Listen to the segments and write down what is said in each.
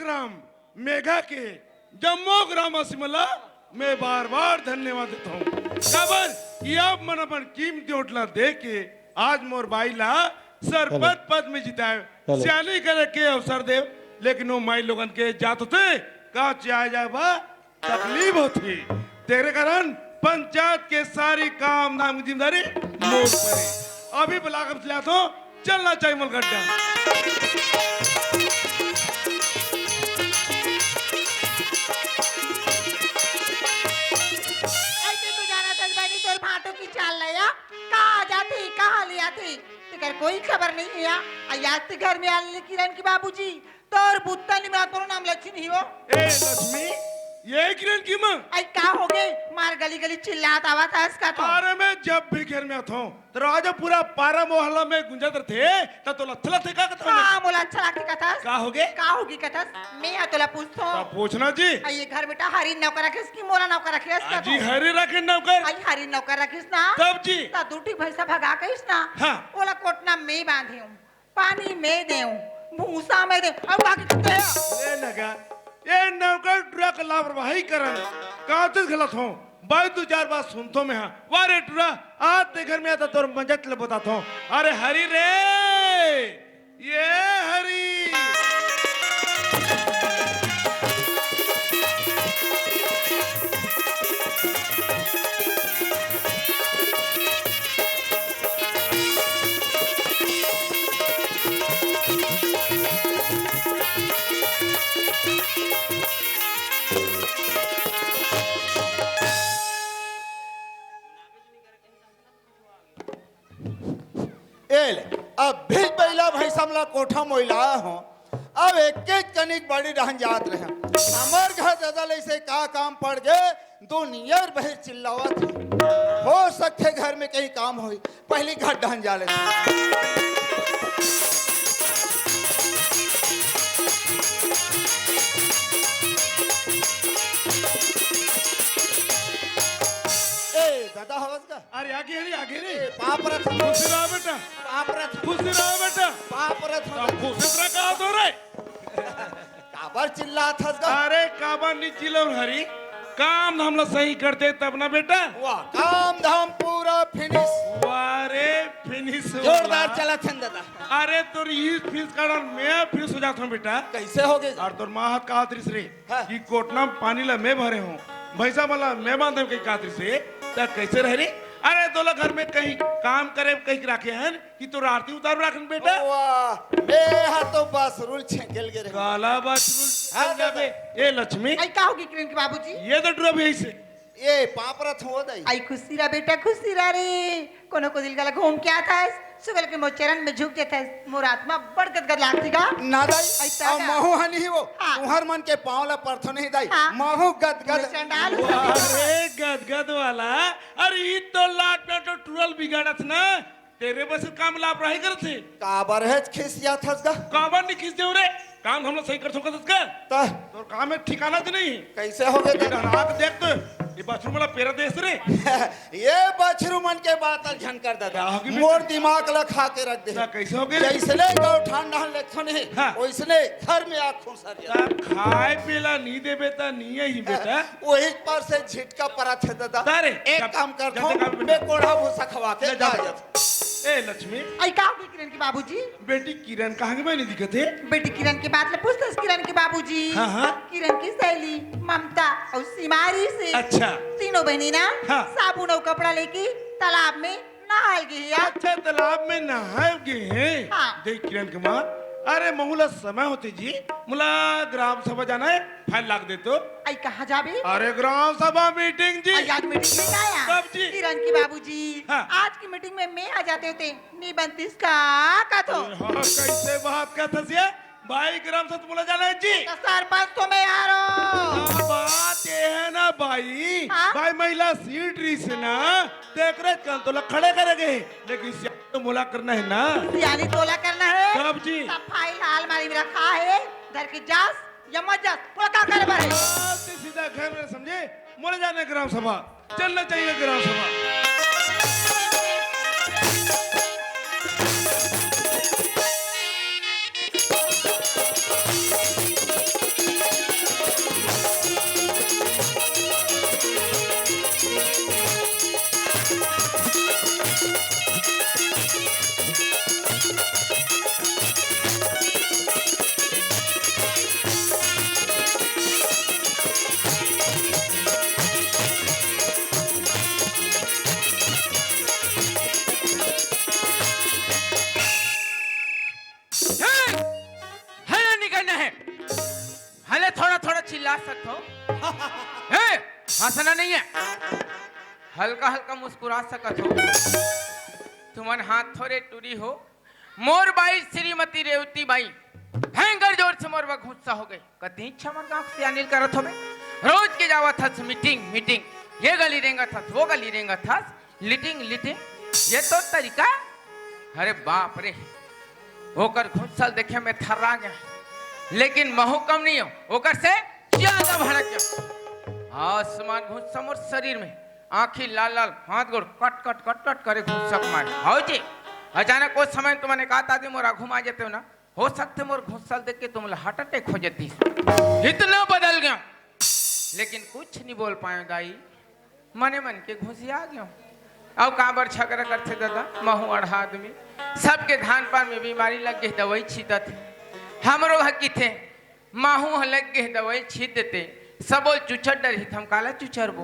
ग्राम मेघा के जम्मू ग्राम सिमला मैं बार बार धन्यवाद देता हूँ खबर ये आप मन अपन कीमती होटला दे के आज मोर बाईला सरपंच पद में जिताए सियानी करे के अवसर दे लेकिन वो माई लोगन के जात होते का चाहे जाए बा तकलीफ होती तेरे कारण पंचायत के सारी काम धाम की जिम्मेदारी मोर पर है अभी बुला कर चला तो चलना चाहिए मलगड्डा फाटो की चाल लिया कहाँ जाती कहाँ ले आती तेकर कोई खबर नहीं है आज घर में आने किरण की बाबूजी तोर बुत्ता निमरात पर नाम लक्ष्मी हो ए लक्ष्मी ये किरण की मां आई का हो गई मार गली गली चिल्लात आवा था इसका तो अरे मैं जब भी घर में आता हूँ तो आज पूरा पारा मोहल्ला में गुंजत थे तब तो लथला थे का कथा हां मोला अच्छा लगती कथा का होगे का होगी कथा मैं आ तोला पूछतो का पूछना जी ये घर बेटा हरी नौकर रखिस की मोला नौकर रखिस का जी हरी रखे नौकर आई हरी नौकर रखिस ना तब जी ता दूटी भैंसा भगा कहिस ना हां ओला कोटना में बांधियो पानी में देऊ भूसा में दे अब बाकी कुत्ते ले लगा ये नौकर ट्रक लापरवाही करन काते गलत हो भाई दो चार बात सुनतो मैं हां वारे टुरा आज ते घर में आता तोर मजत ले बताता हूं अरे हरी रे ये हरी अब भी पहला भाई समला कोठा मोइला हो अब एक एक कनिक बड़ी रहन जात रहे हमार घर ददल ऐसे का काम पड़ गए दो नियर बहे चिल्लावत हो सकते घर में कहीं काम होई पहली घर डहन जाले दादा हवस का अरे आगे रे पाप रथ खुशी रहो बेटा पाप रथ खुशी रहो बेटा पाप रथ अब खुशी रहा कहा तो रे काबर चिल्लात हस का अरे काबर नहीं चिल्लो हरी काम हम लोग सही करते तब ना बेटा वाह काम धाम पूरा फिनिश वारे फिनिश जोरदार चला छन दादा अरे तोर इस फीस कारण मैं फीस हो जाता हूँ बेटा कैसे हो गए और तोर माँ हाथ कहा रे हाँ। कि कोटना पानी ला मैं भरे हूँ भैसा वाला मैं बांधे कहीं कातरी से तब कैसे रह रही अरे तोला घर में कहीं काम करे कहीं रखे हैं कि तो आरती उतार रखन बेटा वाह मैं हा तो बस रूल छेकेल गे रे काला बात रूल ए लक्ष्मी आई का होगी किरण के बाबूजी ये तो ड्रब है इसे ये पाप रथ हो दई आई खुशी रा बेटा खुशी रा रे कोनो को दिल गला घूम के आता है सुगल के मोचरन में झुक जाता है मोर आत्मा बड़ गदगद लागती का ना दई ऐसा और का? महू हनी वो हाँ। तुहर मन के पावला परथो नहीं दई हाँ। महू गदगद चंडाल अरे गदगद वाला अरे ये तो लाट पे तो टूरल बिगाड़त ना तेरे बस काम लापरवाही करते काबर है खिसिया थस का काबर नहीं खींच दे रे काम हम लोग सही कर सकते का त तो काम में ठिकाना तो नहीं कैसे हो गए बेटा रात देख तो ये बाथरूम वाला पेरा देश रे ये बछरू मन के बात झन कर क्या दादा होगी बेटा? मोर दिमाग ला खा के रख दे ना कैसे हो गए जैसने गौ ठंडा लेखन है हाँ। वैसने घर में आँखों सर जा खाए पीला नहीं दे बेटा नहीं है ही बेटा वही पर से झिटका पड़ा थे दादा तारे, एक जब- काम कर जब दो तक आप- मैं कोढ़ा भूसा खवा के ले जा जाओ। जाता ए लक्ष्मी आई का होगी किरण के बाबूजी बेटी किरण कहाँ के मैंने दिखे थे बेटी किरण के बात ले पूछते किरण के बाबूजी हाँ, हाँ। किरण की सहेली ममता और सिमारी से अच्छा तीनों बहनी ना हाँ। साबुन और कपड़ा लेके तालाब में नहाल गई अच्छा तालाब में नहाओगे हैं हाँ। देख किरण के माँ अरे बहुला समय होते जी मुला ग्राम सभा जाना है फाइल लाग दे तो आई कहाँ जाबे अरे ग्राम सभा मीटिंग जी आई आज मीटिंग में आया कब जी? किरण की बाबूजी हाँ। आज की मीटिंग में मैं आ जाते होते निबंतिस का कथो हाँ कैसे बात का थसिया भाई ग्राम सभा बोला जाना है जी तो सरपंच तो मैं आ रहा हूँ बात ये है ना भाई हाँ? भाई महिला सीट रही से ना देख रहे कल तो लोग खड़े करेंगे लेकिन इस तो मुला करना है ना यानी तोला करना है कब जी सब फाइल अलमारी में रखा है घर की जास या मत जास पूरा क्या करे बारे सीधा घर में समझे मोले जाने ग्राम सभा चलना चाहिए ग्राम सभा चिल्ला सकते हो। हे, हंसना नहीं है, हल्का हल्का मुस्कुरा सकत हो। तुम्हारे हाथ थोड़े टूरी हो। मोर बाई श्रीमती रेवती बाई भयंकर जोर से मोर गुस्सा हो गई। कती इच्छा मन गाँव से अनिल करत हो। रोज के जावा था मीटिंग मीटिंग, ये गली रेंगा था वो गली रेंगा था, लिटिंग लिटिंग, ये तो तरीका। अरे बाप रे, होकर घुसल देखे मैं थर्रा गया, लेकिन महू कम नहीं हो, होकर से ज्यादा भड़क गया। आसमान घुसा मोर शरीर में, आंखी लाल लाल, हाथ गोड़ कट कट कट कट करे घुसक मारे। हो जी, अचानक उस समय तुमने कहा था कि मोरा घुमा जाते हो ना, हो सकते मोर घुसल देख के तुम हार्ट अटैक हो जाती। इतना बदल गया, लेकिन कुछ नहीं बोल पाए दाई, मने मन के घुसिया गया। अब काबर झगड़ा करते दादा, महू अढ़ा आदमी, सबके धान पान में बीमारी लग गई, दवाई छींता थे। हमरो हकी थे, माहू लग गए दवाई छींच देते, सब बोल चुचर डर ही, हम काला चुचर बो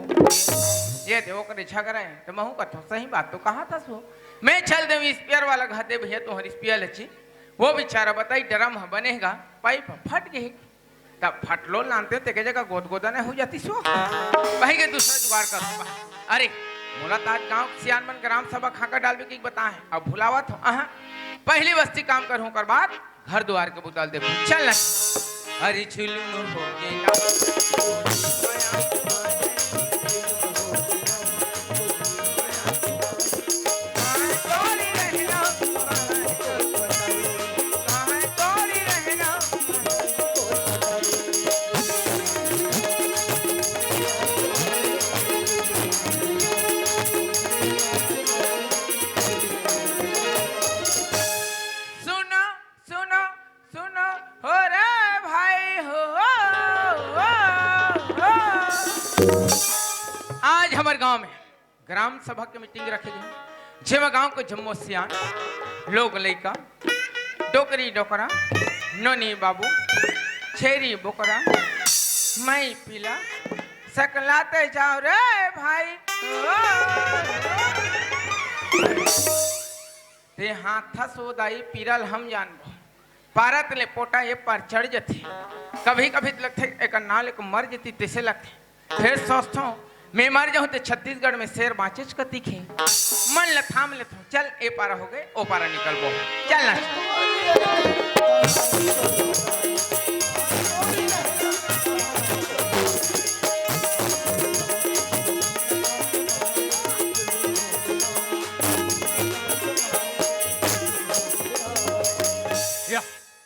ये देखो करे झगड़ा है। तो महू का सही बात तो कहा था सो, मैं चल दे स्पेयर वाला घर दे भैया तुम्हारी स्पेयर अच्छी। वो बेचारा बताई ड्रम बनेगा, पाइप फट गई, तब फटलो लानते ते जगह गोद गोदा नहीं हो जाती सो भाई के दूसरा जुगाड़ कर। अरे मोला ताज गांव सियान मन ग्राम सभा खाका डाल भी बताए, अब भुलावा तो पहली बस्ती काम कर कर बाद घर द्वार के बुताल दे चल। अरे झुलुन हो गया गांव में ग्राम सभा की मीटिंग रखे गई, जेमा गांव को जम्मो सियान लोग लइका डोकरी डोकरा नोनी बाबू छेरी बोकरा मई पीला सकलाते जाओ रे भाई। ते हाथा सोदाई पीरल हम जानबो, पारत ले पोटा ये पर चढ़ जती, कभी कभी लगते एक नाल एक मर जती, तैसे लगते फिर सोचता हूँ मैं मर जाऊं तो छत्तीसगढ़ में शेर बाँचे कती खे, मन ल थाम ले तो चल ए पारा हो गए ओ पारा निकल बो चल ना।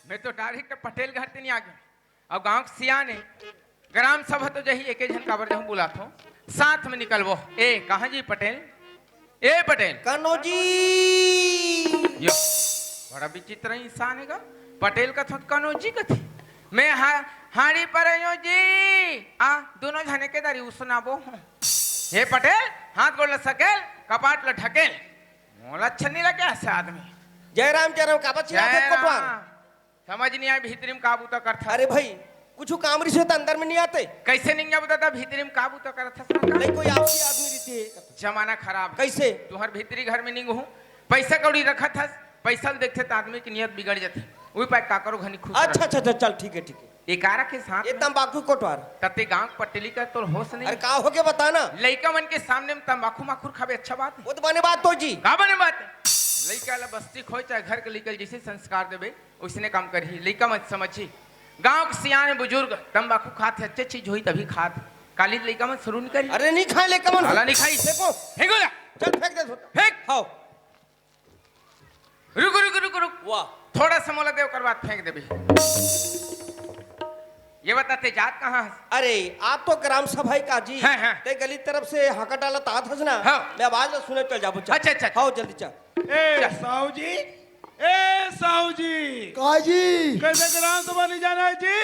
मैं तो डायरेक्ट पटेल घर से नहीं आ गया, अब गांव सियान है, ग्राम सभा तो जही एक जन काबर जहूं बुला थो, साथ में निकल वो। ए कहा जी पटेल, ए पटेल कनो जी, यो बड़ा विचित्र इंसान है का पटेल का थो कनो जी का थी। मैं हाड़ी पर यो जी आ दोनों जने के दारी उसना बो हूं। हे पटेल हाथ गोड़ सकेल कपाट ल ढकेल, मोला अच्छा नहीं लगे ऐसे आदमी। जयराम जयराम का बच्चा है कोटवान, समझ नहीं आया भीतरी में काबू तो करता। अरे भाई कुछ काम रिश्ते तो अंदर में नहीं आते, कैसे नहीं बता भीतरी में काबू तो करता। नहीं कोई आपसी आदमी रहती है, जमाना खराब कैसे तुम्हारे भीतरी घर में नहीं हूँ, पैसा कौड़ी रखा था, पैसा देखते तो आदमी की नियत बिगड़ जाती, वही पाए का करो घनी खुश। अच्छा अच्छा अच्छा चल ठीक है ठीक है। एकारा के साथ ये तंबाकू कोटवार तते गांव पटेली का तो होश नहीं। अरे का हो के बताना, लइका मन के सामने में तंबाकू माखुर खावे अच्छा बात है, वो तो बने बात तो जी का बने बात है। लइका ला बस्ती खोई चाहे घर के लइका जैसे संस्कार देवे उसने काम करी। लइका मत समझी, गांव के सियाने बुजुर्ग तंबाकू खाते अच्छी चीज हुई तभी खाते, काली लइका मत शुरू नहीं करी। अरे नहीं खाए लेकर मन साला नहीं खाई देखो फेंको ना, चल फेंक दे फेंक। हां रुक रुक रुक रुक वाह थोड़ा सा मोला देव कर बात फेंक देबे। ये बताते जात कहाँ है? अरे आप तो ग्राम सभा का जी हाँ, हाँ। ते गली तरफ से हाका डाला तात हस ना, हाँ। मैं आवाज ना सुने चल जाबो चल। अच्छा, अच्छा। आओ जल्दी चल। ए साहू जी, ए साहू जी, काजी कैसे ग्राम सभा नहीं जाना है जी?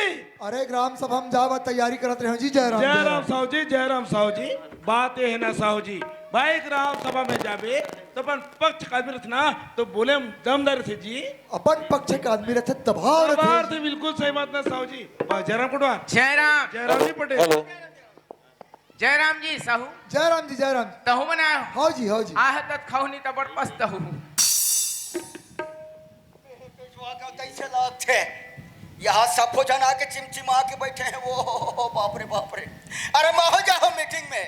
अरे ग्राम सभा में जावा तैयारी करत रहे हो जी। जयराम जयराम साहू जी, जयराम साहू जी, बात ये है ना साहू जी, भाई ग्राम सभा में जाबे तो अपन पक्ष का आदमी रहते ना तो बोले हम दमदार थे जी, अपन पक्ष के आदमी रहते दबाव बाहर रहते। थे बिल्कुल सही बात ना साहू जी। जयराम कुटवार, जयराम जयराम जी पटेल, जयराम जी साहू जयराम जी जयराम जी। तहु बनायो हाँ जी हाँ जी। आह तत खाऊ नहीं तबड़ पस्त हूँ। यहाँ सब जन आके चिमचिमा के बैठे हैं वो बाप रे बाप रे। अरे मैं हो जाओ मीटिंग में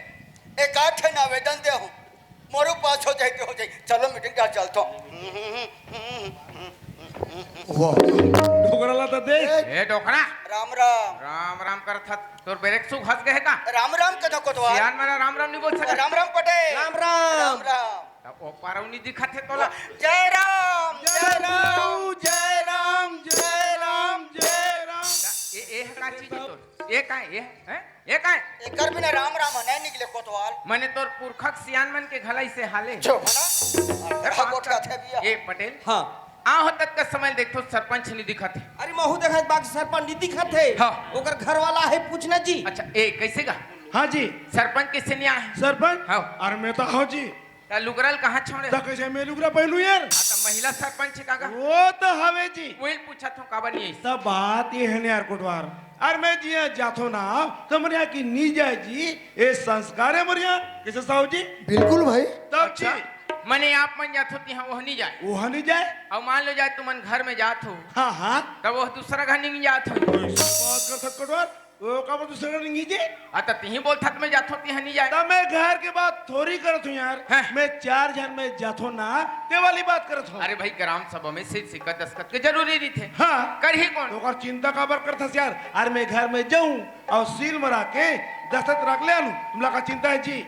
एक आठ है आवेदन दे हूँ मोरू पास हो जाए चलो मीटिंग का चलता हूँ। डोगराला तो देख ए डोकरा राम राम राम राम कर था तोर ब्रेक सु हंस गए का राम राम कथा कोतवाल सियान मेरा राम राम नहीं बोल सका राम राम पटेल राम राम राम राम तब ओ पारौनी दिखत है तोला जय राम जय राम जय राम जय राम जय राम। ए का चीज है तोर ए का है हैं ए का है एकर बिना राम राम नहीं निकले कोतवाल मैंने तोर पुरखक सियान मन के घलाई से हाले जो बना गोटका थे बिया ए पटेल हाँ आ होतत का समय देखो सरपंच नहीं दिखत है अरे महू देखा बाकी सरपंच नहीं दिखत है हाँ। ओकर घर वाला है पूछना जी। अच्छा ए कैसे गा हाँ जी सरपंच किससे नहीं आया सरपंच हाँ। अरे मैं तो हाँ जी ता लुगरल कहाँ छोड़े तो कैसे मैं लुगरा पहनू यार आता महिला सरपंच कागा वो तो हवे जी वही पूछा था काबर नहीं आई सब बात ये है यार कोटवार अरे मैं जी जातो ना तो मरिया की नी जाए जी ये संस्कार है मरिया कैसे साहू जी बिल्कुल भाई। तब जी मने आप मन जात होती हाँ वह नहीं जाए वो नहीं जाए और मान लो जाए तुमन घर में जात हो हाँ हाँ तब वह दूसरा घर नहीं जात हो बात कर सकते कोटवार वो का दूसरा नहीं जी आता तिही बोल था मैं जात होती हाँ नहीं जाए तब मैं घर के बात थोड़ी करत हूँ यार हाँ। मैं 4 जन में जातो ना ते वाली बात करत हूँ अरे भाई ग्राम सभा में सिक्का दस्खत के जरूरी नहीं थे हाँ कर ही कौन तो कर चिंता काबर करता यार अरे मैं घर में जाऊं और सील मरा के दस्तखत रख ले आलू तुम लोग का चिंता है जी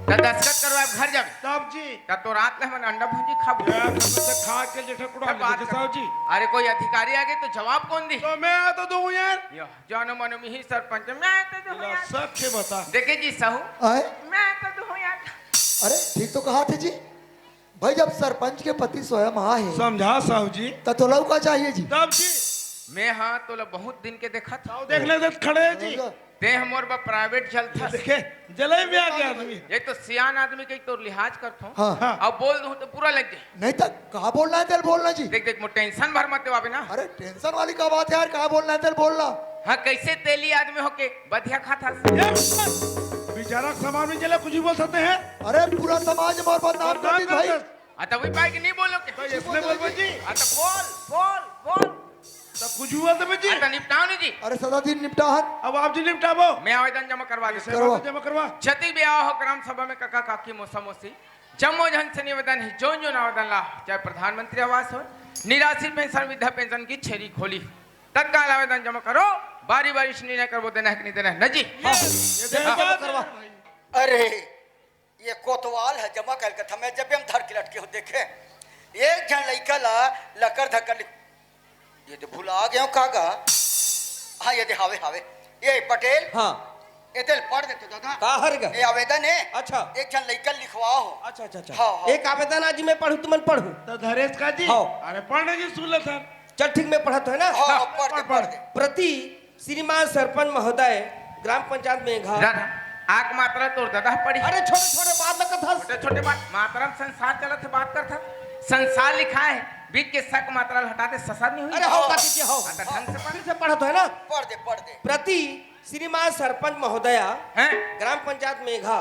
तो दस्खत करो आप घर जावे तब जी तब तो रात में मन अंडा भुंजी खाबो यार हम से खा के जेठा कुड़ा तब बात ले कर। साहब जी अरे कोई अधिकारी आ गए तो जवाब कौन दी तो मैं तो दूं यार यो जानो मानो में ही सरपंच मैं तो दूं यार सब के बता देखे जी साहू आए मैं तो दूं यार अरे ठीक तो कहा थे जी भाई जब सरपंच के पति स्वयं आए समझा साहू जी तो लव का चाहिए जी। तब जी मैं हाँ तो बहुत दिन के देखा था साहू देख ले खड़े हैं जी ते हमोर बा प्राइवेट चलता देखे जले में आ गया आदमी ये तो सियान आदमी के तो लिहाज करता हूँ हाँ हाँ अब बोल दूं तो पूरा लग जाए नहीं तो कहा बोलना है तेल बोलना जी। देख देख मो टेंशन भर मत देवाबे ना अरे टेंशन वाली का बात है यार कहा बोलना है तेल बोलना। हाँ कैसे तेली आदमी होके बधिया खाता ये बेचारा समाज में जले कुछ भी बोल सकते हैं अरे पूरा समाज में और बदनाम कर दी भाई। आता वही पाए कि नहीं बोलो के तो इसने बोल जी आता बोल बोल बोल तब कुछ हुआ तो जी आता निपटाओ नहीं जी अरे सदा दिन निपटाहन अब आप जी निपटाबो मैं आवेदन जमा करवा देता करवा। जमा करवा क्षति ब्याह हो ग्राम सभा में काका काकी मौसा मौसी जम्मो जन से निवेदन है जो आवेदन ला चाहे प्रधानमंत्री आवास हो निराश्रित पेंशन वृद्धा पेंशन की छेरी खोली तत्काल आवेदन जमा करो बारी बारी से निर्णय कर वो देना है कि नहीं देना है न जी ये देख बात अरे ये कोतवाल है जमा कर था मैं जब भी हम धर के लटके हो देखे एक जन लड़का ला लकर धक्कर ये तो भूला गया हूँ कागा हाँ ये दे हावे हावे ये पटेल हाँ ये दिल पढ़ देते दादा का हर गा ये आवेदन है अच्छा एक जन लड़का लिखवाओ अच्छा अच्छा अच्छा हाँ, हाँ। एक आवेदन आज मैं पढ़ू तुमन पढ़ू तो धरेश का जी हाँ। अरे पढ़ने की सुन था चल ठीक में पढ़ा तो है ना। हाँ पढ़ दे प्रति श्रीमान सरपंच महोदय ग्राम पंचायत में घा दादा आग मात्रा तोड़ दादा पड़ी अरे छोटे छोटे बात में कथा छोटे छोटे बात मात्रा में संसार चला थे बात करता संसार लिखा है बीच के शक मात्रा हटाते ससा नहीं हुई अरे हो का दीजिए हो आता ढंग से पढ़ से पढ़ा तो है ना। पढ़ दे प्रति श्रीमान सरपंच महोदया हैं ग्राम पंचायत मेघा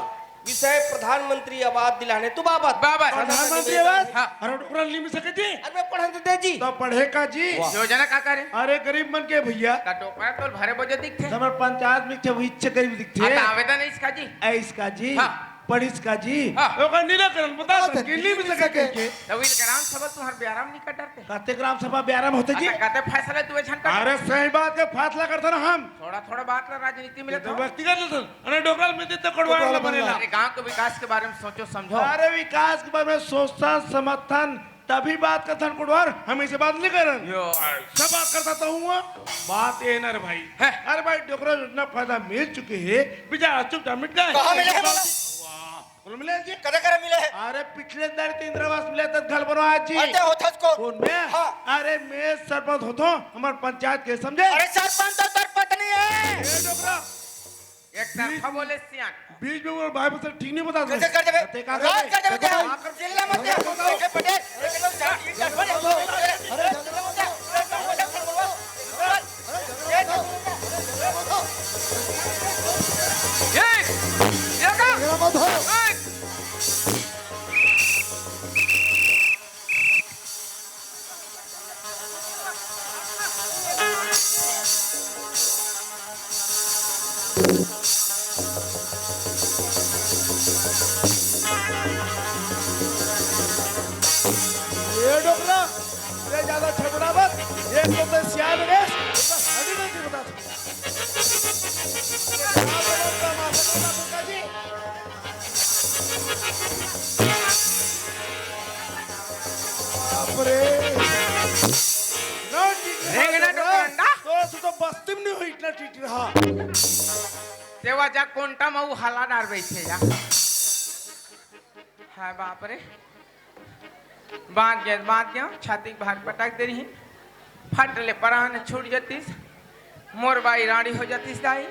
विषय प्रधानमंत्री आवास दिलाने तू बाबत बाबा प्रधानमंत्री आवास हाँ। अरे टुकड़ा लिम सके जी अरे मैं पढ़ा दे जी तो पढ़े का जी योजना का करे अरे गरीब मन के भैया का टोकरा तो भरे बजे दिखते हमारे पंचायत में वही इच्छा गरीब दिखते आता आवेदन है इसका जी इसका जी हाँ। पढ़िस का जी हाँ। ओका निराकरण बता हाँ, सके लिम सके के तो इस ग्राम सभा तुम्हारे ब्याराम नहीं कर डरते काते ग्राम सभा ब्यारह में होते जी आता कहते फैसला तू छन कर अरे सही बात के फैसला करता ना हम थोड़ा थोड़ा बात ला राजनीति में तो तो व्यक्तिगत लेते अरे डोकल में देते कड़वाड़ा बनेला अरे गांव के विकास के बारे में सोचो समझो अरे विकास के बारे में सोचता समर्थन तभी बात करता कुड़वार हम इसे बात नहीं कर रहे यो सब बात करता तो हुआ बात ये ना रे भाई है। अरे भाई डोकरा योजना फायदा मिल चुके है बेचारा चुपचाप मिट गए कहाँ मिले हैं बोला? वाह, बोलो मिले जी कदे करे मिले है अरे पिछले दर तीन इंदिरावास मिले तो घर बनवाया जी अरे होता को कौन मैं हाँ। अरे मैं सरपंच होता हूँ हमारे पंचायत के समझे अरे सरपंच तो तर पत्नी है ए डोकरा एक तरफा बोले सियान बीच में वो भाई बस ठीक नहीं बता कैसे कर देबे ते का राज कर देबे करे? क्या जिला मत दे बैठे पटेल एकदम चाट ये का मेरा मत हो ना टीटी रेंगना डोकरंडा? तो तू तो बस्ती में नहीं हो इतना टीटी रहा तेव्हा ज्या कोणता मऊ हलादार बैठे या हाय बाप रे बांध गया छाती के बाहर पटक दे रही फटले परान छूट जातीस मोर बाई रानी हो जातीस दाई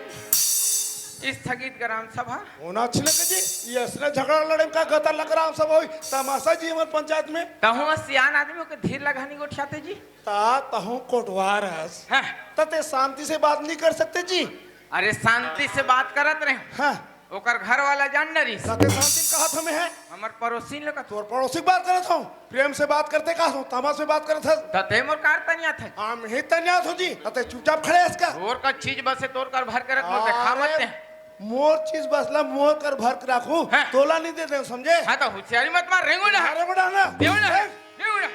स्थगित ग्राम सभा होना अच्छी लगे जी ये असले झगड़ा लड़े का गता लग रहा सब होई तमाशा जी हमारे पंचायत में तहु सियान आदमी को धीर लगानी को उठाते जी तहु कोटवार हस हाँ। तते शांति से बात नहीं कर सकते जी अरे शांति से बात करत रहे हाँ ओकर घर वाला जान डरी तते शांति कहा हमें है हमर पड़ोसी लोग तोर पड़ोसी की बात करत हूँ प्रेम से बात करते का हूँ तमाशा से बात करत हस तते मोर कार तनिया था हम ही तन्यात हो जी तते चुपचाप खड़े है इसका तोर का चीज बसे तोर कर भर करत मोर देखा मत अरे, मोर चीज बसला मोर कर भर के रखू हाँ। तोला नहीं देते समझे हाँ तो होशियारी मत मार रेंगो ना अरे बड़ा ना देव ना देव ना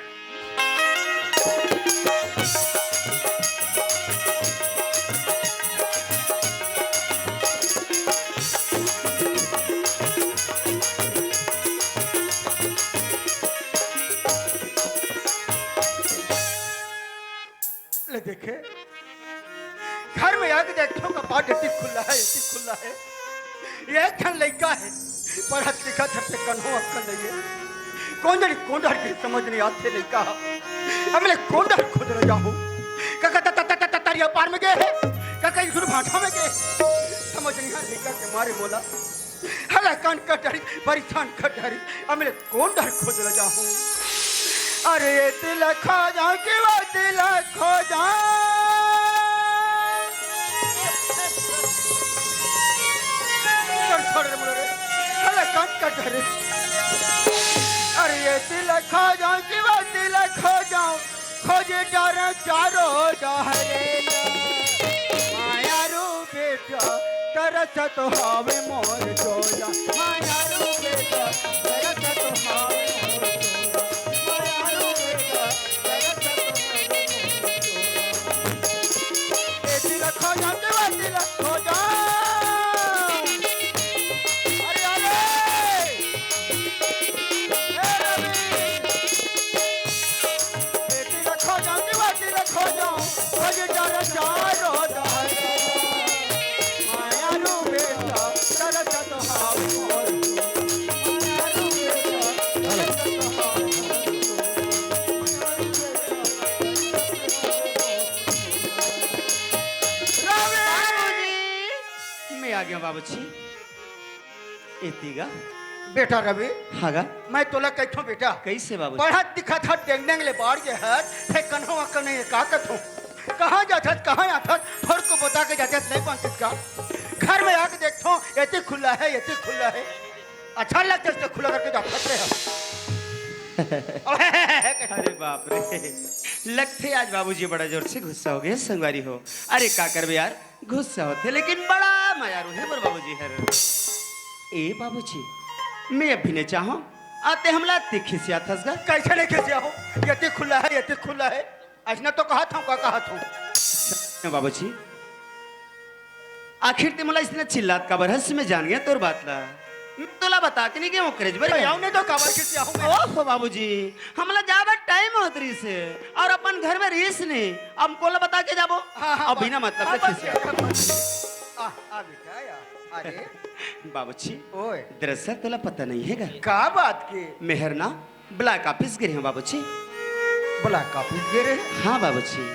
ले देखे घर में आके देखो का पाट इतनी खुला है ये खन लड़का है पढ़त लिखत है कन्हो अक्कल नहीं है कौन डर की समझ नहीं आते लड़का हमने कौन डर खुद रह जाऊं काका तरिया पार में गए है काका इधर भाटा में गए समझ नहीं आ लड़का के मारे बोला हला कान कटरी परेशान कटरी हमने कौन डर खुद रह जाऊं अरे दिल खो जाऊं कि वो दिल खो जाऊं छोड़ रे मुझे हला कान कटरी अरे ये दिल खो जाऊं कि वो दिल खो जाऊं खोजे डर चारो डहरे माया रू बेटा तरस तो हावे मोर जोया माया रू बेटा तरस तो हावे मोर जोया माया रू बेटा तरस तो हावे मोर जोया ए दिल खो जाऊं कि वो दिल खो जाऊं बाबूजी एतीगा बेटा रवि हागा मैं तोला कहूँ बेटा कैसे बाबू पढ़त दिखत हट डेंग ले बाढ़ के हट फे कन्हो अक्कल नहीं का कथूं कहाँ जाथत कहाँ आथत थोड़ को बता के जाथत नहीं पहुंचत का घर में आके देखो ये खुला है अच्छा लगता है खुला करके जाथत रहे अरे बाप रे लगते आज बाबूजी बड़ा जोर से गुस्सा हो गए संगवारी हो अरे का करबे यार गुस्सा होते लेकिन बड़ा मयारू है मोर बाबूजी हर ए बाबूजी मैं अभी नहीं चाहूं आते हमला तिखी से आथस गा कैसे नहीं कैसे हो ये खुला है अजना तो कहा था बाबूजी आखिर ते मला इसने चिल्लात का बरहस में जान गया तोर बात ला तोला बता के नहीं गया करे बरे आऊ ने तो काबर के आऊ मैं ओहो बाबूजी हमला जाबा टाइम होतरी से और अपन घर में रीस नहीं अब कोला बता के जाबो अभी ना मतलब आ बेटा या अरे बाबूजी ओए दरअसल तोला पता नहीं है का बात के मेहर ना ब्लैक ऑफिस गिरे हैं बाबूजी बोला काफी गिरे हाँ बाबूजी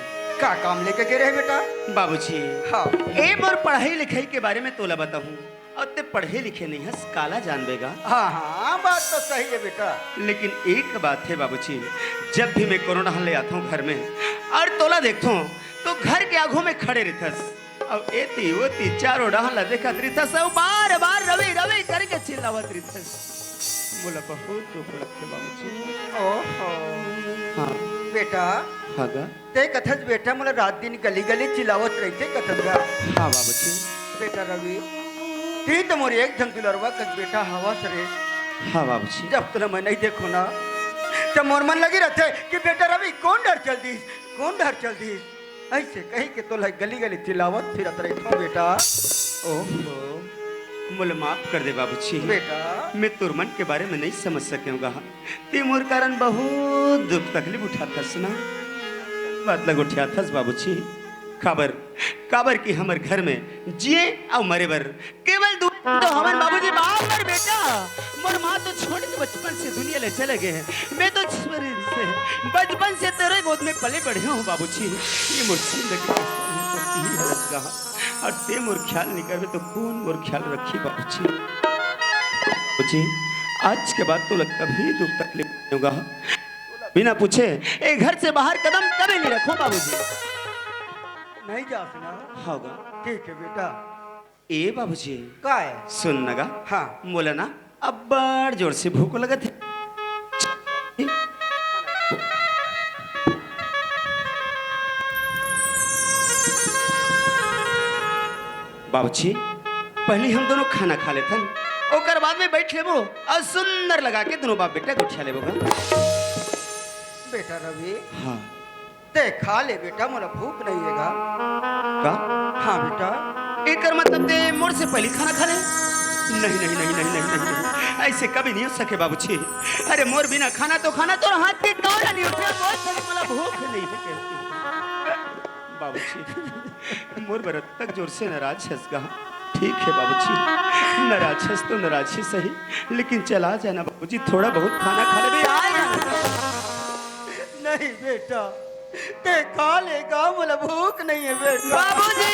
का काम लेके गिरे है बेटा बाबूजी हाँ एक बार पढ़ाई लिखाई के बारे में तोला बताऊं और ते पढ़े लिखे नहीं हस काला जानबेगा हाँ बात तो सही है बेटा लेकिन एक बात है बाबूजी जब भी मैं कोरोना ले आता हूँ घर में और तोला देखता हूँ तो घर के आगों में खड़े रहथस अब एती ओती चारों डहला देखत रहथस और बार बार रवि करके चिल्लावत रहथस बोला बहुत दुख लगते बाबूजी ओहो हाँ बेटा हाँ गा ते कथस बेटा मला रात दिन गली चिल्लावत रहते कथस गा हाँ बाबूजी बेटा रवि ती तो मोरी एक ढंग लरवा कस बेटा हवा सरे हाँ बाबूजी जब तुला मैं नहीं देखो ना तो मोर मन लगी रहते कि बेटा रवि कौन डर चल दी ऐसे कही के तो गली चिल्लावत फिर रहता बेटा ओहो मुझे माफ कर दे बाबूजी बेटा मैं तुरमन के बारे में नहीं समझ सकूंगा ते मोर कारण बहुत दुख तकलीफ उठाता सुना मतलब उठिया थस बाबूजी खबर खबर की हमर घर में जिए और मरे बर केवल दू तो हमर बाबूजी बार बेटा मोर माँ तो छोड़ के बचपन से दुनिया ले चले गए हैं। मैं तो बचपन से तेरे गोद में पले बढ़े हूँ बाबूजी। ये मोर जिंदगी और ते मोर ख्याल नहीं करवे तो कौन मोर ख्याल रखी बाबूजी। बाबूजी आज के बाद तो कभी दुख तकलीफ नहीं होगा। बिना पूछे ए घर से बाहर कदम कभी नहीं रखो बाबूजी। नहीं जा सुना। होगा ठीक है बेटा। ए बाबूजी का है? सुन नगा हाँ बोला ना अब बड़ जोर से भूख लगा थे। बाबूजी पहले हम दोनों खाना खा लेथन ओकर बाद में बैठ लेबो और सुंदर लगा के दोनों बाप बेटा को उठा लेबो। बेटा रवि हाँ ते खा ले बेटा, मोला भूख नहीं हैगा। का हाँ बेटा। एकर मतलब ते मोर से पहले खाना खा ले? नहीं नहीं नहीं नहीं नहीं नहीं, नहीं। ऐसे कभी नहीं हो सके बाबूजी। अरे मोर बिना खाना तो हाथ के कौन नहीं उठे बहुत तक मला भूख नहीं है कहती। बाबूजी मोर बरत तक जोर से नाराज है इसका। ठीक है बाबूजी नाराज है तो नाराज ही सही, लेकिन चला जाना बाबूजी थोड़ा बहुत खाना खा ले। नहीं बेटा ते खा लेगा, मोला भूख नहीं है बेटा। बाबूजी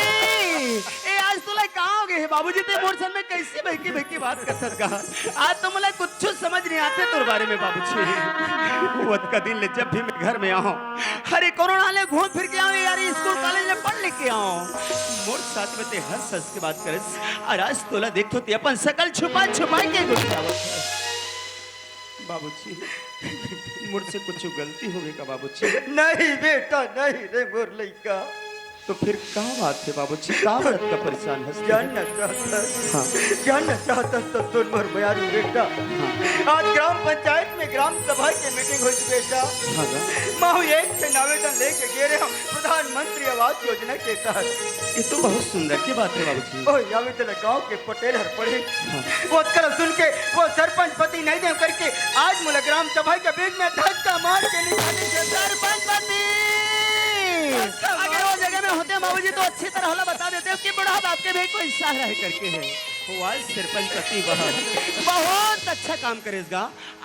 ए आज तोला कहाँ हो गए है बाबूजी? ते मोर सन में कैसे बहकी बहकी बात करत का? आज तो मला कुछ समझ नहीं आते तोर बारे में बाबूजी। वत का दिन ले जब भी मैं घर में आऊं अरे कोरोना ले घूम फिर के आऊं यार, स्कूल कॉलेज में पढ़ लिख के आऊं मोर साथ में ते हंस हंस के बात करस। और आज तोला देखो ते अपन सकल छुपा छुपा के गुस्सावत है। बाबूजी मुझसे कुछ गलती हो गई का बाबूजी? नहीं बेटा नहीं रे मोर लइका। तो फिर क्या बात है बाबूजी? क्या बात का परेशान है? जानना चाहता हाँ जानना चाहता तो सुन मोर बयानी बेटा। आज ग्राम पंचायत में ग्राम सभा की मीटिंग हुई बेटा। हाँ माहू एक से आवेदन लेके गए रहे हम प्रधानमंत्री आवास योजना के तहत। ये तो बहुत सुंदर की बात है बाबूजी। ओ आवेदन गांव के पटेल हर पड़े वो कर सुन के वो सरपंच पति नहीं दे करके आज मुला ग्राम सभा के बीच में धक्का मार के निकाले थे। सरपंच पति अगर वो जगह में होते बाबूजी तो अच्छी तरह होला बता देते कि बड़ा बाप के भी कोई हिस्सा रह करके है। वो आज सरपंच पति बहुत अच्छा काम करेगा।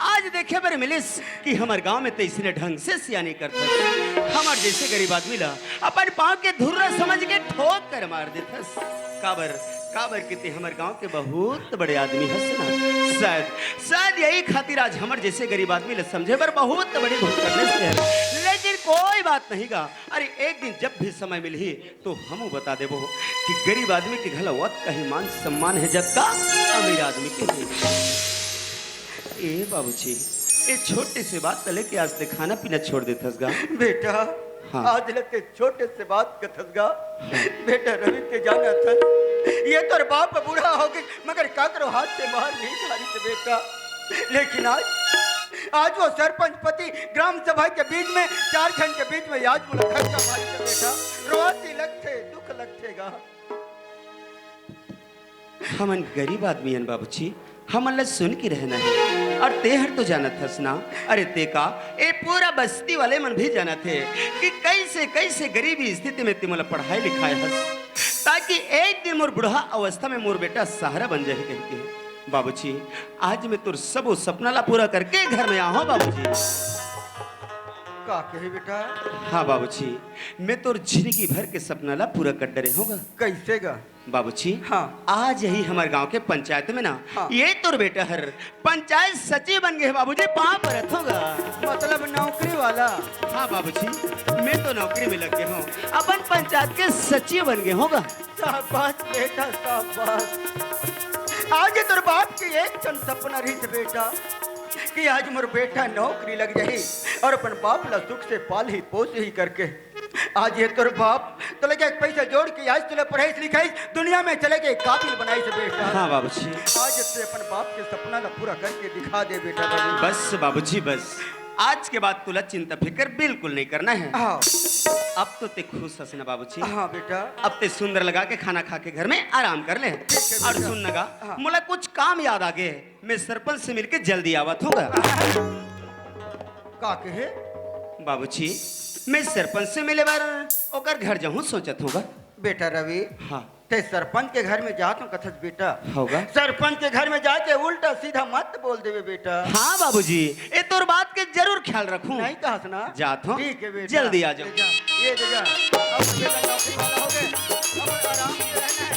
आज देखे बारे मिलिस कि हमारे गांव में तो इसने ढंग से सियानी करता हमारे जैसे गरीब आदमी ला अपन पाँव के धुर्रा समझ के ठोक कर मार देता। काबर काबर कितने हमारे गांव के बहुत बड़े आदमी हंस ना शायद शायद यही खातिर आज हमारे जैसे गरीब आदमी ले समझे पर बहुत बड़ी भूल करने से है। लेकिन कोई बात नहीं गा। अरे एक दिन जब भी समय मिली तो हम बता देबो कि गरीब आदमी के घला वत कहीं मान सम्मान है जब का अमीर आदमी के लिए। ए बाबूजी ये छोटे से बात तले के आज से खाना पीना छोड़ देथस गा बेटा। हाँ। आज लगते छोटे से बात कथस गा। बेटा रवि के जाना था ये तो बाप बूढ़ा हो गई मगर काकरो हाथ से मार नहीं खा रही थी बेटा। लेकिन आज वो सरपंच पति ग्राम सभा के बीच में 4 क्षण के बीच में याद मुझे धक्का मारी थी बेटा। रोती लगते दुख लगतेगा। हमन गरीब आदमी हैं बाबूजी, हमन ला सुन के रहना है। और तेहर तो जाना थस ना। अरे ते का ए पूरा बस्ती वाले मन भी जाना थे कि कैसे कैसे गरीबी स्थिति में तिमला पढ़ाई लिखाए हस ताकि एक दिन मोर बुढ़ा अवस्था में मोर बेटा सहारा बन जाए कहते हैं। बाबूजी आज मैं तुर सब सपना ला पूरा करके घर में आऊँ बाबूजी। का कहे बेटा? हाँ बाबूजी मैं तो जिंदगी भर के सपना ला पूरा कर डरे होगा। कैसे गा? बाबूजी हाँ। आज यही हमारे गांव के पंचायत में ना हाँ। ये तो बेटा हर पंचायत सचिव बन गए बाबूजी। पाँव पर होगा मतलब नौकरी वाला? हाँ बाबूजी मैं तो नौकरी में लग गया हूँ, अपन पंचायत के सचिव बन गए होगा। शाबाश बेटा शाबाश। आगे तोर बाप की एक क्षण सपना रही थी बेटा कि आज मोर बेटा नौकरी लग जाही और अपन बाप ला सुख से पाल ही पोस ही करके आज ये तोर बाप तो लगे पैसा जोड़ के आज तुले पढ़ाई लिखाई दुनिया में चले गए काबिल बनाई से बेटा। हाँ बाबूजी आज से अपन बाप के सपना ला पूरा करके दिखा दे बेटा। बस बाबूजी बस आज के बाद तुला चिंता फिक्र बिल्कुल नहीं करना है। हाँ। अब तो ते खुश हंसना बाबूजी। हाँ बेटा। अब ते सुंदर लगा के खाना खा के घर में आराम कर ले। और सुन लगा हाँ। मुला कुछ काम याद आ गए, मैं सरपंच से मिलके जल्दी आवत होगा। का कहे? बाबूजी मैं सरपंच से मिले बार ओकर घर जाऊं सोचत होगा। बेटा रवि, हाँ ते सरपंच के घर में जात हूँ कथस बेटा। होगा। सरपंच के घर में जाके उल्टा सीधा मत बोल देवे बेटा। हाँ बाबूजी ये तोर बात के जरूर ख्याल रखूं। नहीं कहा ना। जात हूं। ठीक है बेटा, जल्दी आ जाओ। ये जा अब बेटा नौकरी वाला हो गए, अब आराम से रहना है।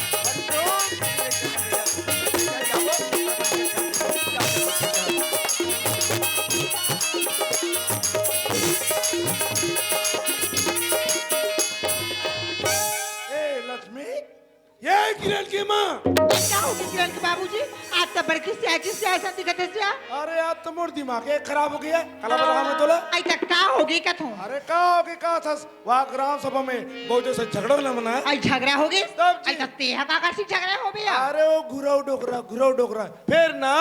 ए लक्ष्मी, ये किरण की माँ। क्या हो गया किरण के बाबूजी? आज तो बड़की से ऐसा दिखत है क्या? अरे यार तो मोर दिमाग ये खराब हो गया। कला बलगा में तोला। आई तक का हो गई कथू? अरे का हो गया का था? वहाँ ग्राम सभा में बहुत से झगड़ा न मना है। आई झगड़ा हो गई? तब जी। आई तक तेहा का सी झगड़ा हो गया? अरे वो घुराव डोकरा फिर ना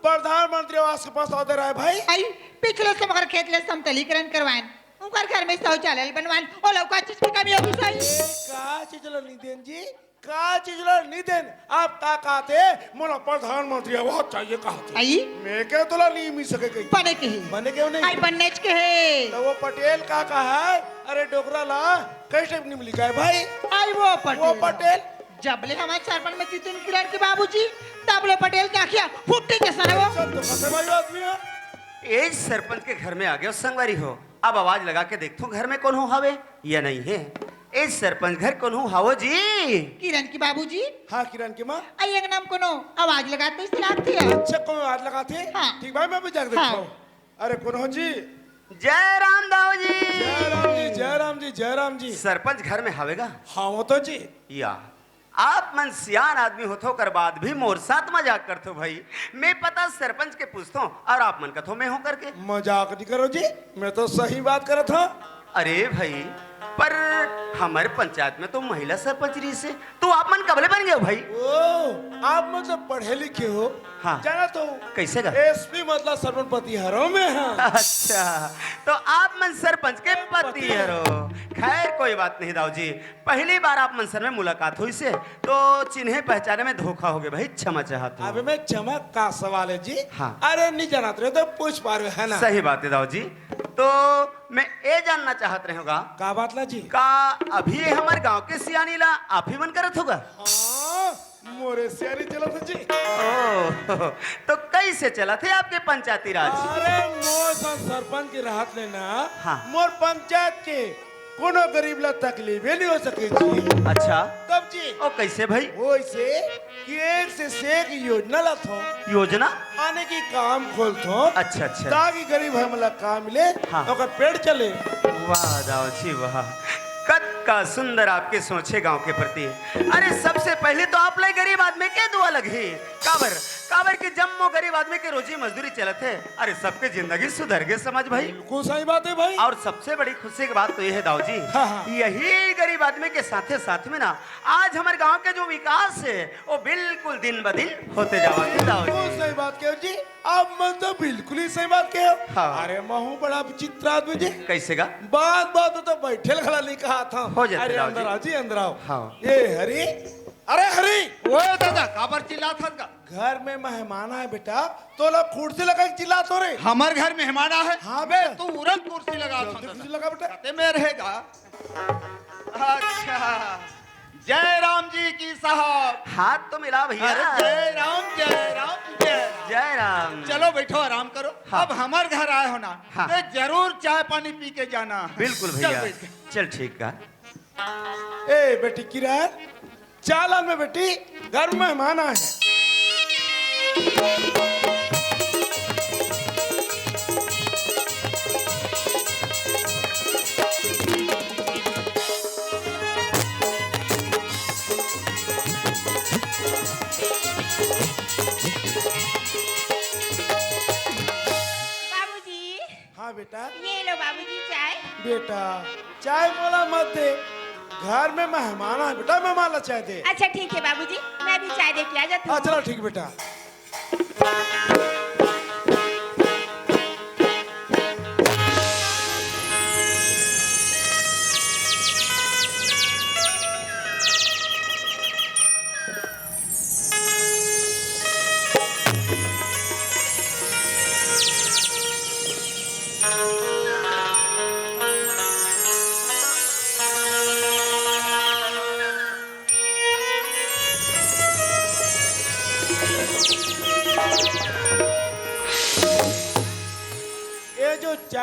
प्रधानमंत्री आवास के पास आते रहे भाई। आई पिछले से मगर खेत ले समतलीकरण करवाएं, उनकर घर में शौचालय बनवाएं, और लौका चीज की कमी होगी सही। का चीजला निदेन जी, का चीजला निदेन आप का कहते मोला प्रधानमंत्री आवास चाहिए कहते। आई मैं क्या तोला नहीं मिल सके कहीं। बने के ही बने क्यों नहीं? आई बनने के है। तो वो पटेल का कहा है। अरे डोकरा ला कैसे नहीं मिली का भाई? आई वो पटेल जबले हमारे सरपंच में जीतन किरण के बाबूजी तबले पटेल क्या किया फुट्टी के सर वो। सब तो फंसे भाई आदमी है। एक सरपंच के घर में आ गए संगवारी हो। अब आवाज लगा के देखो घर में कौन हो हावे या नहीं है। ए सरपंच घर कौन हो हावो जी? किरण की बाबूजी। हाँ किरण की माँ। आई एक नाम कोनो आवाज लगाते इस लागती है। अच्छा कौन हाथ लगाते? हाँ। ठीक भाई मैं भी जाकर देखता हूँ। अरे कौन हो जी? जय राम दाऊ जी। जय राम जी, जय राम जी, जय राम जी। सरपंच घर में हावेगा? हाँ वो तो जी। या आप मन सियान आदमी होतो कर बाद भी मोर साथ मजाक करते हो भाई। मैं पता सरपंच के पूछता हूँ और आप मन कथो मैं हूँ करके। मजाक नहीं करो जी, मैं तो सही बात कर था। अरे भाई पर हमारे पंचायत में तो महिला सरपंच रही से तो आप मन कबले बन गए हो भाई? ओ आप मतलब पढ़े लिखे हो? हाँ। जाना तो कैसे का? एसपी मतलब सरपंच पतिहारों में है। अच्छा तो आप मन सरपंच के पति हो। खैर कोई बात नहीं दाऊ जी, पहली बार आप मनसर में मुलाकात हुई से तो चिन्हे पहचाने में धोखा हो गया भाई, क्षमा चाहता हूँ। अबे मैं चमक का सवाल है जी। हाँ। अरे नहीं जाना तो पूछ पा रहे है ना। सही बात है दाऊ जी। तो मैं ये जानना चाहत रहे होगा का बात ला जी? का अभी ये हमारे गांव के सियानी ला आप ही मन करत होगा? हाँ मोरे सियारी चला था जी। ओह, तो कैसे चला थे आपके पंचायती राज? अरे मोर सरपंच की राहत लेना। हाँ। मोर पंचायत के कोनो गरीब ला तकलीफ नहीं हो सके जी। अच्छा तब जी ओ कैसे भाई? वो ऐसे कि एक से एक योजना ला थो योजना? आने की काम खोल थो। अच्छा अच्छा। ताकि गरीब हमला काम मिले। हाँ। और पेड़ चले। वाह दाऊ जी वाह, कद का सुंदर आपके सोचे गांव के प्रति। अरे सबसे पहले तो आप ले गरीब आदमी के दुआ लगी। काबर काबर की जम्मो गरीब आदमी के रोजी मजदूरी चलत है। अरे सबके जिंदगी सुधर गए समझ भाई। बिल्कुल सही बात है भाई। और सबसे बड़ी खुशी की बात तो यह है दाऊ जी, हाँ, हाँ। यही गरीब आदमी के साथे साथ में ना आज हमारे गांव के जो विकास है वो बिल्कुल दिन ब दिन होते जावा दाऊ बिल्कुल जी। सही बात कहो जी। आप मन तो बिल्कुल ही सही बात कहो। हाँ। अरे महू बड़ा विचित्र आदमी जी। कैसे का? बात बात तो बैठे खड़ा नहीं कहा था। हो जाते अरे राव अंदर जी। आओ जी, अंदर आओ। हाँ। ये हरी, अरे हरी वो दादा काबर चिल्ला था का? घर में मेहमान है बेटा, तो लोग कुर्सी लगा के चिल्ला तो रे। हमार घर मेहमान है। हाँ बे तू उरन कुर्सी लगा जल्दी कुर्सी लगा बेटा। खाते में रहेगा। अच्छा जय राम जी की साहब। हाथ तो मिला भैया। अरे जय राम जय राम जय राम। जय राम। चलो बैठो आराम करो। हाँ। अब हमारे घर आए हो ना, हाँ। तो जरूर चाय पानी पी के जाना। बिल्कुल चल भैया। बैठ के। चल ठीक है। ए बेटी किरण, चालान में बेटी घर में मेहमान आए हैं। बाबूजी हाँ बेटा। ये लो बाबूजी चाय। बेटा चाय मोला मत दे, घर में मेहमान है बेटा, मेहमान ला चाय दे। अच्छा ठीक है बाबूजी, मैं भी चाय दे के आ जाती हाँ हूँ। चलो ठीक बेटा।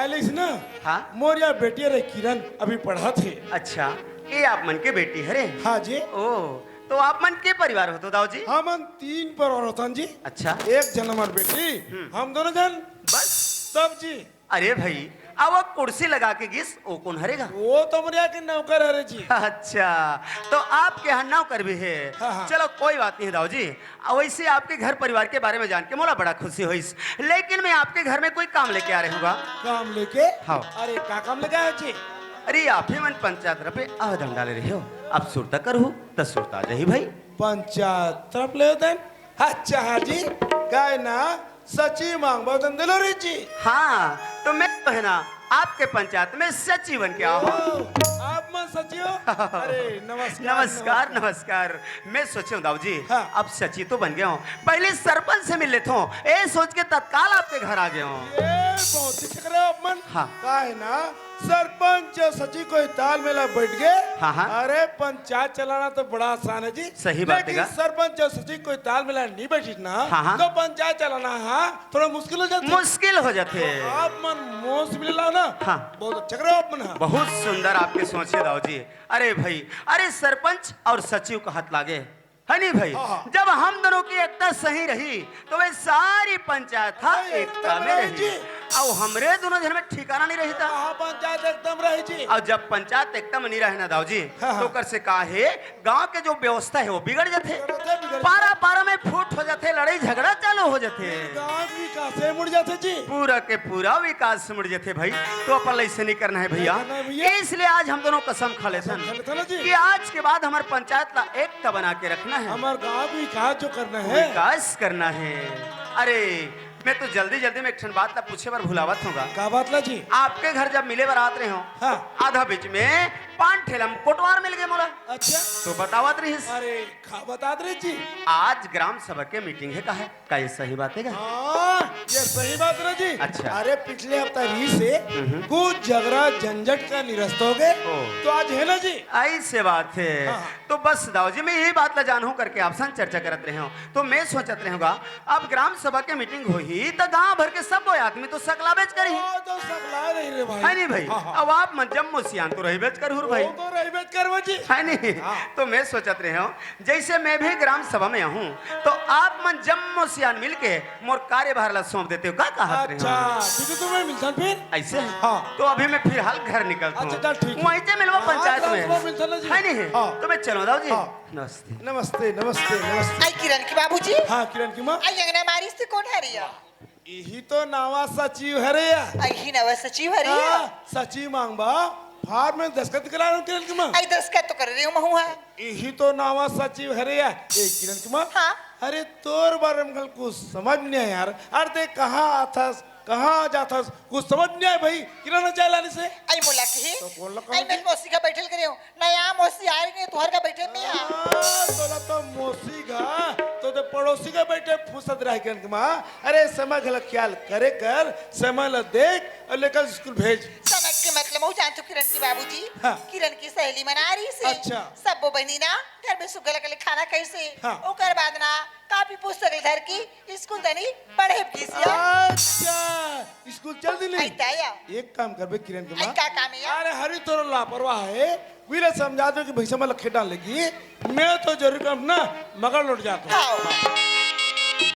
कालिस ना हाँ मोर या बेटी रे किरण अभी पढ़ा थे। अच्छा, ये आप मन के बेटी हरे? हाँ जी। ओ, तो आप मन के परिवार हो तो दाऊ जी? हम 3 परिवार होतन जी। अच्छा, एक जन हमार बेटी, हम दोनों जन बस। सब जी। अरे भाई, अब वो कुर्सी लगा के घिस, वो कौन हरेगा? वो तो मेरे के नौकर है रे जी। अच्छा, तो आपके यहाँ नौकर भी है? हाँ, हाँ। चलो कोई बात नहीं दाऊ जी। वैसे आपके घर परिवार के बारे में जान के मोला बड़ा खुशी हुई, लेकिन मैं आपके घर में कोई काम लेके आ रहा हूँगा। काम लेके? हाँ। अरे का काम लेके आए जी? अरे आप ही मन पंचायत रुपए आदम डाले रहे हो, अब सुरता करू तो सुरता जही भाई। पंचायत तरफ ले होते हैं। अच्छा हाँ जी, काय ना सची मांग बहुत दिलो रे जी। हाँ, तो मैं तो है ना आपके पंचायत में सचिव बन के आओ। आप मन सची हो? अरे नमस्कार नमस्कार नमस्कार। मैं सोचूं दाऊ जी, हाँ। अब सचिव तो बन गया हूँ, पहले सरपंच से मिल लेता हूँ, ये सोच के तत्काल आपके घर आ गया हूँ। ये बहुत ही चक्कर है आप मन। हाँ। का है ना सरपंच और सचिव को ताल मेला बैठ गए। हाँ, हाँ। अरे पंचायत चलाना तो बड़ा आसान है जी। सही बात है लेकिन का? सरपंच और सचिव को ताल मेला नहीं बैठी ना, हाँ, हाँ। तो पंचायत चलाना हाँ थोड़ा मुश्किल हो जाता है। मुश्किल हो जाते। आप मन मोह से मिला ना, हाँ। बहुत अच्छा करे आप मन। हाँ। बहुत सुंदर आपके सोचे दाऊ जी। अरे भाई, अरे सरपंच और सचिव का हाथ लागे है नहीं भाई? हाँ, हाँ। जब हम दोनों की एकता सही रही तो वे सारी पंचायत था हाँ, एकता में एकदम रही जी। और हमरे दोनों जन में ठिकाना नहीं रहता। हाँ पंचायत एकदम रही जी। और जब पंचायत एकदम नहीं रहे ना दाऊ जी, हाँ, हाँ। तो कर से कहा है गांव के जो व्यवस्था है वो बिगड़ जाते, बिगड़- पारा पारा में फूट हो जाते, लड़ाई झगड़ा चालू हो जाते, गाँव की विकास मुड़ जाते जी। पूरा के पूरा विकास मुड़ जाते भाई। तो अपन ऐसे नहीं करना है भैया, नहीं करना है भैया। इसलिए आज हम दोनों कसम खा लेते खा लेते हैं ना जी। कि आज के बाद हमारे पंचायत का एकता बना के रखना है, हमारे गाँव की विकास जो करना है। विकास करना है। अरे मैं तो जल्दी जल्दी में एक ठन बात ला पूछे बार भुलावत होगा। का बात ला जी? आपके घर जब मिले बार आते रहे हो, हाँ। आधा बीच में 5 ठेलम कोटवार मिल गए मोला, अच्छा। तो बतावत रही। अरे खा बता दे जी। आज ग्राम सभा के मीटिंग है, का है का ये सही बात है क्या? हाँ ये सही बात है जी। अच्छा। अरे पिछले हफ्ता री से कुछ झगड़ा झंझट का निरस्त हो गए, तो आज है ना जी। ऐसे बात है। हाँ। तो बस दाऊ जी मैं यही बात ला जानू करके आपसे चर्चा करत रहे हो, तो मैं सोचत रहूंगा अब ग्राम सभा के मीटिंग हो ही तो गांव भर के सब आदमी तो सकलाबेच करी तो सकला नहीं रे भाई। है नहीं भाई? हाँ, हाँ। अब आप मन जम्मू सियान तो रही बेच कर हुर भाई, वो तो रही बेच कर वो जी। है नहीं? हाँ। तो मैं सोचत रहे हो जैसे मैं भी ग्राम सभा में हूँ, तो आप मन जम्मू सियान मिलके मोर कार्यभार ला सौंप देते हो, का कहत रहे अच्छा हो? ठीक है, तुम्हें मिलता फिर। ऐसे है? हाँ। तो अभी मैं फिलहाल घर निकलता हूँ, अच्छा, चल ठीक है। वहीं से मिलवा हाँ, पंचायत ग्राम सभा मिलता ना में, जी। है नहीं? हाँ। तो मैं चलो दाऊ जी। हाँ। नमस्ते। नमस्ते नमस्ते नमस्ते। आई किरण की बाबूजी। हाँ किरण की माँ। आई अंगना मारी से कौन है रिया? यही तो नावा सचिव है रे या। आई ही नवा सचिव है रिया। हाँ, सचिव मांगबा फार्म में दस्तखत करा रहा हूँ किरण की माँ। आई 10 का तो कर रही हूँ महू है। यही तो नावा सचिव है रे या। ए किरण की माँ। हाँ। अरे तोर बारे में कल कुछ समझ नहीं है यार। अरे देख कहाँ आता कहाँ जाता कुछ समझ नहीं आए भाई। किरण चाय लाने से आई मोला की तो बोल लो आई मेरी मौसी का बैठल करे हूँ नया मौसी आ रही है तुहर का बैठे में है। तोला तो मौसी का तो पड़ोसी का बैठे फुसत रहा किरण की माँ। अरे समय गल ख्याल करे कर, समय ला देख और लेकर स्कूल भेज। समझ के मतलब हूँ जानते हो किरण की बाबूजी। हाँ। किरण की सहेली मना रही से। अच्छा। सब वो बनी ना घर में सुगल के खाना कैसे। हाँ। ओकर बाद ना कापी पुस्तक धर की स्कूल तनी पढ़े किसिया। अच्छा स्कूल चल दिली। आई ताया। एक काम कर बे किरण की आई माँ। का काम है यार? अरे हरी तोर लापरवाह है, वीरे समझा दो कि भैसा मैं लखे डाल लगी। मैं तो जरूर काम ना मगर लौट जाता हूँ। हाँ।